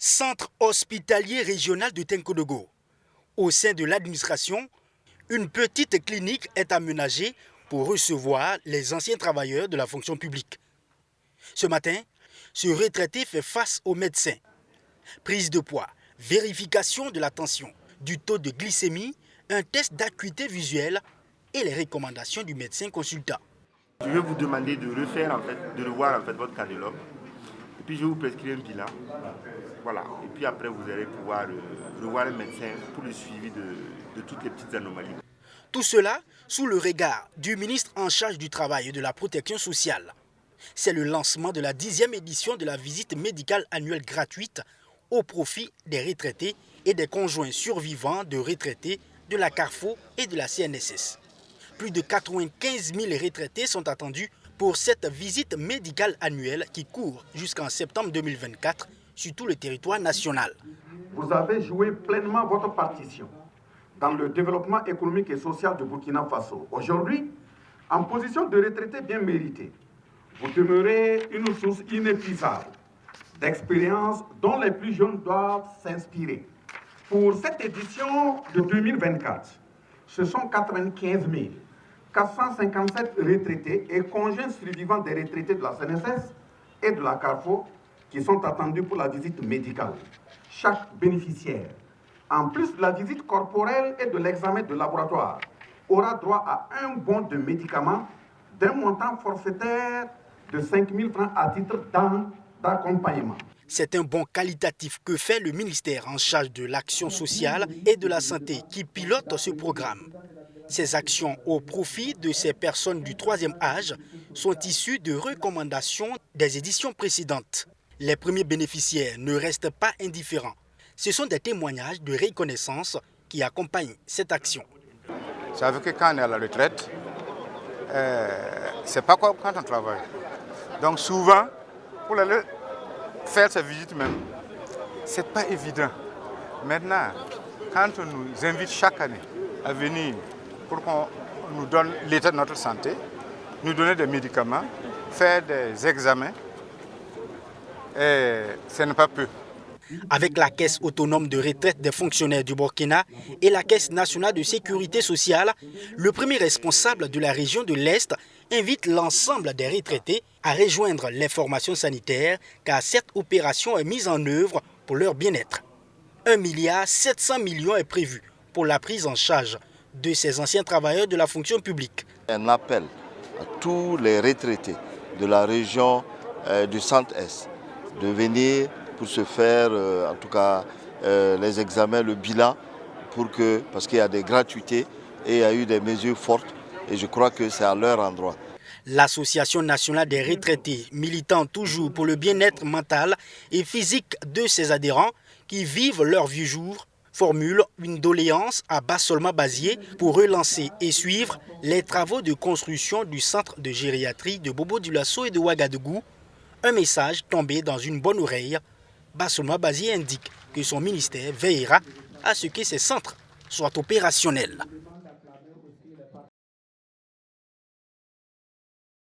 Centre hospitalier régional de Tenkodogo. Au sein de l'administration, une petite clinique est aménagée pour recevoir les anciens travailleurs de la fonction publique. Ce matin, ce retraité fait face aux médecins. Prise de poids, vérification de la tension, du taux de glycémie, un test d'acuité visuelle et les recommandations du médecin consultant. Je vais vous demander de revoir votre cardiologue. Et puis je vais vous prescrire un bilan. Voilà. Et puis après, vous allez pouvoir revoir un médecin pour le suivi de toutes les petites anomalies. Tout cela sous le regard du ministre en charge du travail et de la protection sociale. C'est le lancement de la 10e édition de la visite médicale annuelle gratuite au profit des retraités et des conjoints survivants de retraités de la CARFO et de la CNSS. Plus de 95 000 retraités sont attendus pour cette visite médicale annuelle qui court jusqu'en septembre 2024 sur tout le territoire national. Vous avez joué pleinement votre partition dans le développement économique et social de Burkina Faso. Aujourd'hui, en position de retraité bien mérité, vous demeurez une source inépuisable d'expérience dont les plus jeunes doivent s'inspirer. Pour cette édition de 2024, ce sont 95 457 retraités et conjoints survivants des retraités de la CNSS et de la CARFO qui sont attendus pour la visite médicale. Chaque bénéficiaire, en plus de la visite corporelle et de l'examen de laboratoire, aura droit à un bon de médicaments d'un montant forfaitaire de 5 000 francs à titre d'accompagnement. C'est un bon qualitatif que fait le ministère en charge de l'action sociale et de la santé qui pilote ce programme. Ces actions au profit de ces personnes du troisième âge sont issues de recommandations des éditions précédentes. Les premiers bénéficiaires ne restent pas indifférents. Ce sont des témoignages de reconnaissance qui accompagnent cette action. Vous savez que quand on est à la retraite, c'est pas comme quand on travaille. Donc souvent, pour aller faire ces visites même, c'est pas évident. Maintenant, quand on nous invite chaque année à venir pour qu'on nous donne l'état de notre santé, nous donner des médicaments, faire des examens, et ce n'est pas peu. Avec la Caisse autonome de retraite des fonctionnaires du Burkina et la Caisse nationale de sécurité sociale, le premier responsable de la région de l'Est invite l'ensemble des retraités à rejoindre les formations sanitaires car cette opération est mise en œuvre pour leur bien-être. 1,7 milliard est prévu pour la prise en charge de ces anciens travailleurs de la fonction publique. Un appel à tous les retraités de la région du Centre-Est de venir pour se faire, en tout cas, les examens, le bilan, parce qu'il y a des gratuités et il y a eu des mesures fortes et je crois que c'est à leur endroit. L'Association nationale des retraités, militant toujours pour le bien-être mental et physique de ses adhérents qui vivent leur vieux jour, formule une doléance à Bassolma Bazié pour relancer et suivre les travaux de construction du centre de gériatrie de Bobo-Dioulasso et de Ouagadougou. Un message tombé dans une bonne oreille. Bassolma Bazié indique que son ministère veillera à ce que ces centres soient opérationnels.